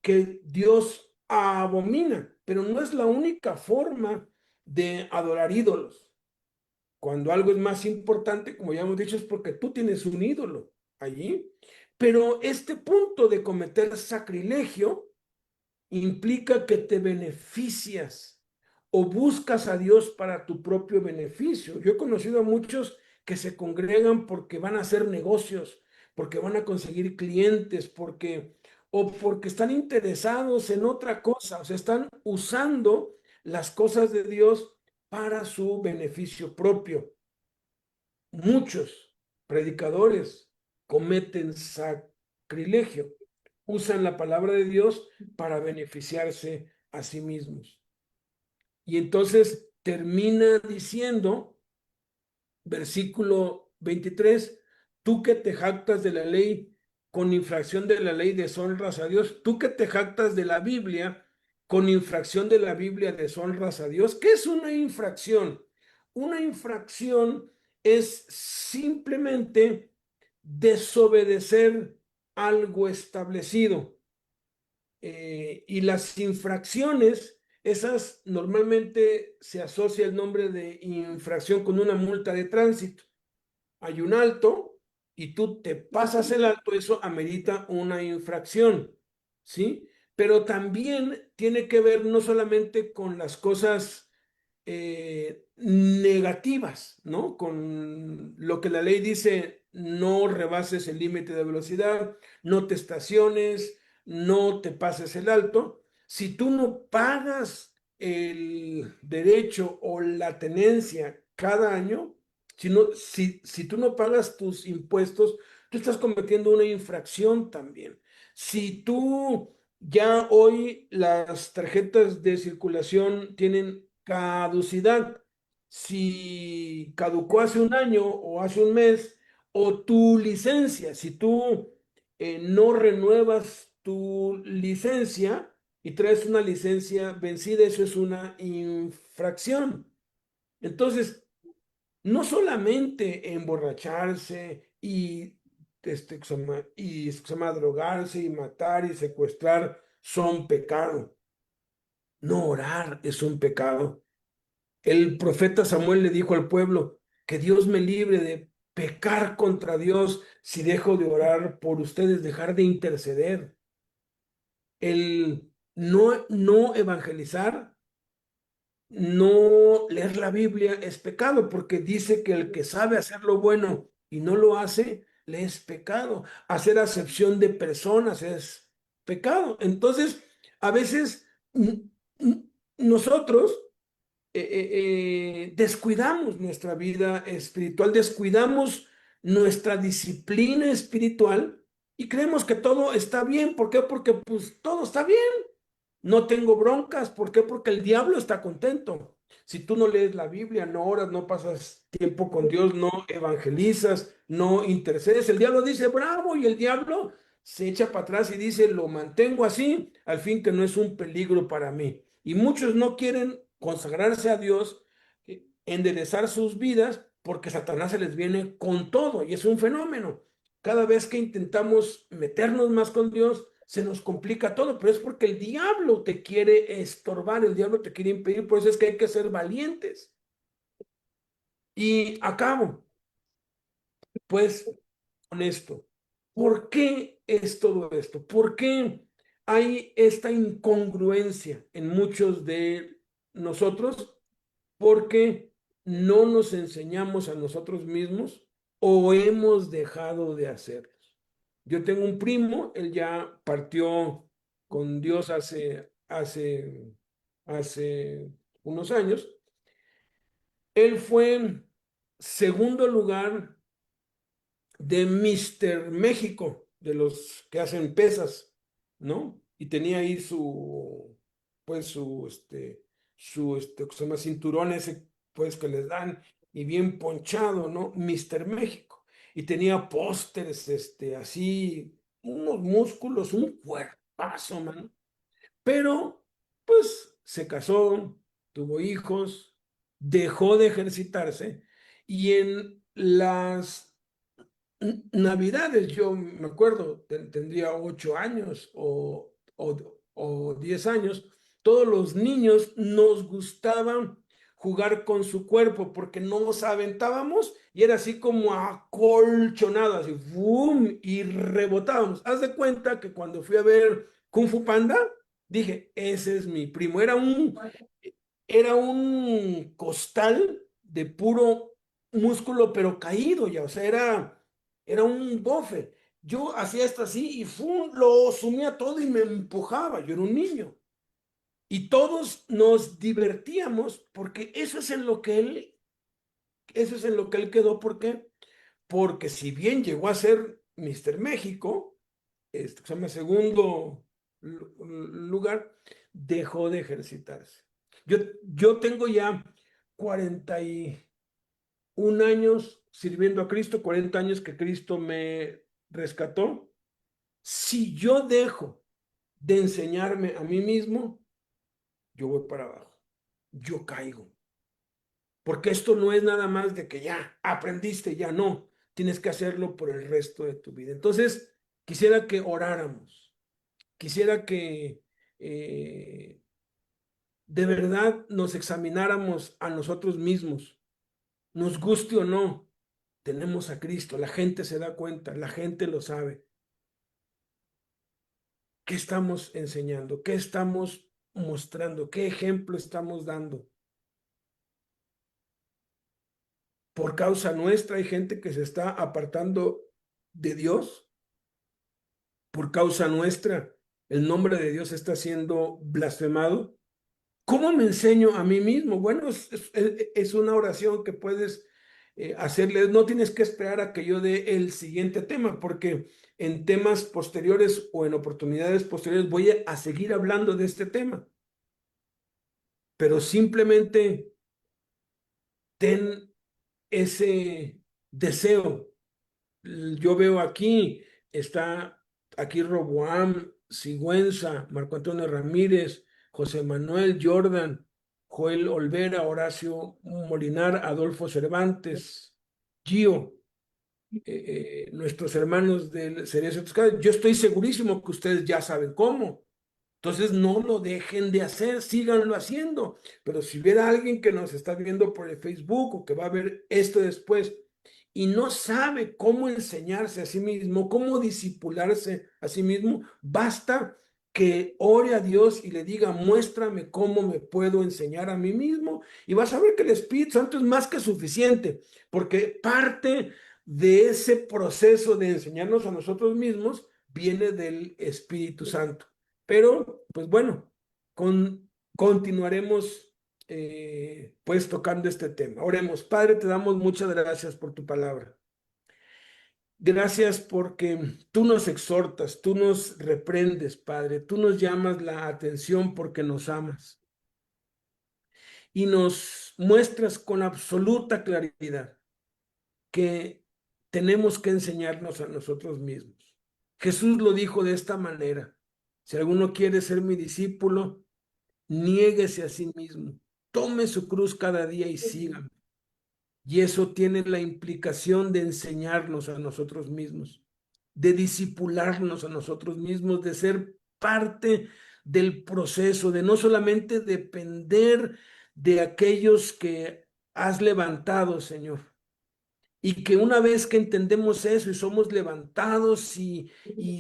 que Dios abomina. Pero no es la única forma de adorar ídolos. Cuando algo es más importante, como ya hemos dicho, es porque tú tienes un ídolo allí. Pero este punto de cometer sacrilegio implica que te beneficias o buscas a Dios para tu propio beneficio. Yo he conocido a muchos que se congregan porque van a hacer negocios, porque van a conseguir clientes, o porque están interesados en otra cosa, o sea, están usando las cosas de Dios para su beneficio propio. Muchos predicadores cometen sacrilegio, usan la palabra de Dios para beneficiarse a sí mismos. Y entonces termina diciendo, versículo 23, tú que te jactas de la ley, con infracción de la ley deshonras a Dios. Tú que te jactas de la Biblia, con infracción de la Biblia deshonras a Dios. ¿Qué es una infracción? Una infracción es simplemente desobedecer algo establecido. Y las infracciones, esas normalmente se asocia el nombre de infracción con una multa de tránsito. Hay un alto y tú te pasas el alto, eso amerita una infracción, ¿sí? Pero también tiene que ver no solamente con las cosas negativas, ¿no? Con lo que la ley dice, no rebases el límite de velocidad, no te estaciones, no te pases el alto. Si tú no pagas el derecho o la tenencia cada año, si tú no pagas tus impuestos, tú estás cometiendo una infracción también. Si tú ya hoy las tarjetas de circulación tienen caducidad, si caducó hace un año o hace un mes, o tu licencia, si tú no renuevas tu licencia y traes una licencia vencida, eso es una infracción. Entonces, no solamente emborracharse y se llama drogarse y matar y secuestrar son pecado. No orar es un pecado. El profeta Samuel le dijo al pueblo que Dios me libre de pecar contra Dios si dejo de orar por ustedes, dejar de interceder. El no evangelizar, no leer la Biblia es pecado, porque dice que el que sabe hacer lo bueno y no lo hace, le es pecado. Hacer acepción de personas es pecado. Entonces, a veces nosotros descuidamos nuestra vida espiritual, descuidamos nuestra disciplina espiritual y creemos que todo está bien. ¿Por qué? Porque pues todo está bien. No tengo broncas. ¿Por qué? Porque el diablo está contento. Si tú no lees la Biblia, no oras, no pasas tiempo con Dios, no evangelizas, no intercedes, el diablo dice bravo, y el diablo se echa para atrás y dice lo mantengo así, al fin que no es un peligro para mí. Y muchos no quieren consagrarse a Dios, enderezar sus vidas, porque Satanás se les viene con todo y es un fenómeno. Cada vez que intentamos meternos más con Dios, se nos complica todo, pero es porque el diablo te quiere estorbar, el diablo te quiere impedir, por eso es que hay que ser valientes. Y acabo, pues, con esto. ¿Por qué es todo esto? ¿Por qué hay esta incongruencia en muchos de nosotros? Porque no nos enseñamos a nosotros mismos o hemos dejado de hacerlo. Yo tengo un primo, él ya partió con Dios hace unos años. Él fue segundo lugar de Mister México, de los que hacen pesas, ¿no? Y tenía ahí pues ¿cómo se llama? Cinturón ese, pues, que les dan, y bien ponchado, ¿no? Mister México. Y tenía pósteres, así, unos músculos, un cuerpazo, mano. Pero, pues, se casó, tuvo hijos, dejó de ejercitarse, y en las Navidades, yo me acuerdo, tendría 8 años o 10 años, todos los niños nos gustaban jugar con su cuerpo porque nos aventábamos y era así como acolchonado, así, ¡boom! Y rebotábamos. Haz de cuenta que cuando fui a ver Kung Fu Panda, dije, ese es mi primo. Era un costal de puro músculo, pero caído ya, o sea, era un bofe. Yo hacía esto así y lo sumía todo y me empujaba. Yo era un niño. Y todos nos divertíamos porque eso es en lo que él quedó. ¿Por qué? Porque si bien llegó a ser Mister México, se llama segundo lugar, dejó de ejercitarse. Yo, yo tengo ya 41 años sirviendo a Cristo, 40 años que Cristo me rescató. Si yo dejo de enseñarme a mí mismo, yo voy para abajo, yo caigo. Porque esto no es nada más de que ya aprendiste, ya no, tienes que hacerlo por el resto de tu vida. Entonces, quisiera que oráramos, quisiera que de verdad nos examináramos a nosotros mismos, nos guste o no, tenemos a Cristo, la gente se da cuenta, la gente lo sabe. ¿Qué estamos enseñando? ¿Qué estamos mostrando? ¿Qué ejemplo estamos dando? Por causa nuestra hay gente que se está apartando de Dios. Por causa nuestra el nombre de Dios está siendo blasfemado. ¿Cómo me enseño a mí mismo? Bueno, es una oración que puedes hacerle. No tienes que esperar a que yo dé el siguiente tema, porque en temas posteriores o en oportunidades posteriores voy a seguir hablando de este tema. Pero simplemente ten ese deseo. Yo veo está aquí Roboam, Sigüenza, Marco Antonio Ramírez, José Manuel Jordan, Joel Olvera, Horacio Molinar, Adolfo Cervantes, Gio, nuestros hermanos del Cerezo Tuscada. Yo estoy segurísimo que ustedes ya saben cómo. Entonces no lo dejen de hacer, síganlo haciendo. Pero si hubiera alguien que nos está viendo por el Facebook o que va a ver esto después y no sabe cómo enseñarse a sí mismo, cómo disipularse a sí mismo, basta que ore a Dios y le diga, muéstrame cómo me puedo enseñar a mí mismo, y vas a ver que el Espíritu Santo es más que suficiente, porque parte de ese proceso de enseñarnos a nosotros mismos viene del Espíritu Santo. Pero, pues bueno, continuaremos pues tocando este tema. Oremos. Padre, te damos muchas gracias por tu palabra. Gracias porque tú nos exhortas, tú nos reprendes, Padre, tú nos llamas la atención porque nos amas y nos muestras con absoluta claridad que tenemos que enseñarnos a nosotros mismos. Jesús lo dijo de esta manera: si alguno quiere ser mi discípulo, niéguese a sí mismo, tome su cruz cada día y sígame. Y eso tiene la implicación de enseñarnos a nosotros mismos, de disipularnos a nosotros mismos, de ser parte del proceso, de no solamente depender de aquellos que has levantado, Señor. Y que una vez que entendemos eso y somos levantados y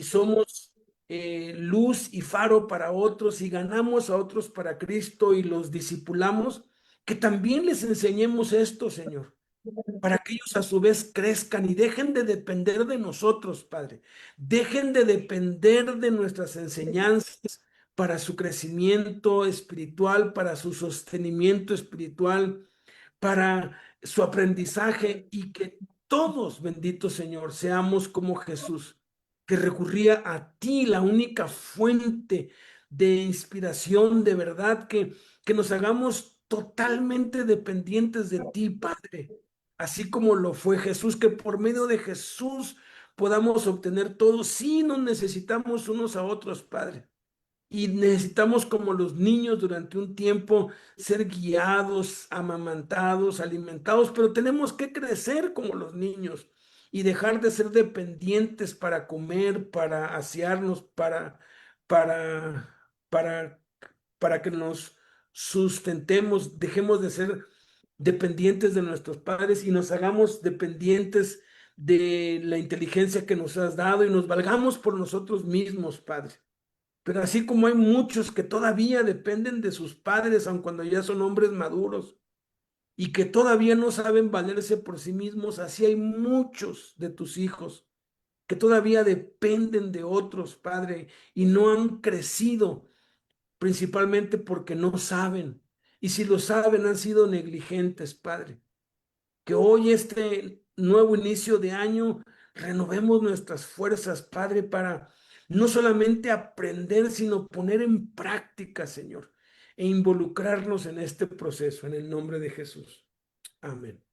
somos luz y faro para otros y ganamos a otros para Cristo y los discipulamos, que también les enseñemos esto, Señor, para que ellos a su vez crezcan y dejen de depender de nosotros, Padre. Dejen de depender de nuestras enseñanzas para su crecimiento espiritual, para su sostenimiento espiritual, para su aprendizaje y que todos, bendito Señor, seamos como Jesús, que recurría a ti, la única fuente de inspiración, de verdad, que nos hagamos totalmente dependientes de ti, Padre, así como lo fue Jesús, que por medio de Jesús podamos obtener todo. Sí, nos necesitamos unos a otros, Padre. Y necesitamos, como los niños, durante un tiempo ser guiados, amamantados, alimentados, pero tenemos que crecer como los niños y dejar de ser dependientes para comer, para asearnos, para, para, para que nos sustentemos, dejemos de ser dependientes de nuestros padres y nos hagamos dependientes de la inteligencia que nos has dado y nos valgamos por nosotros mismos, Padre. Pero así como hay muchos que todavía dependen de sus padres, aun cuando ya son hombres maduros, y que todavía no saben valerse por sí mismos, así hay muchos de tus hijos que todavía dependen de otros, Padre, y no han crecido, principalmente porque no saben. Y si lo saben, han sido negligentes, Padre. Que hoy, este nuevo inicio de año, renovemos nuestras fuerzas, Padre, para no solamente aprender, sino poner en práctica, Señor, e involucrarnos en este proceso, en el nombre de Jesús. Amén.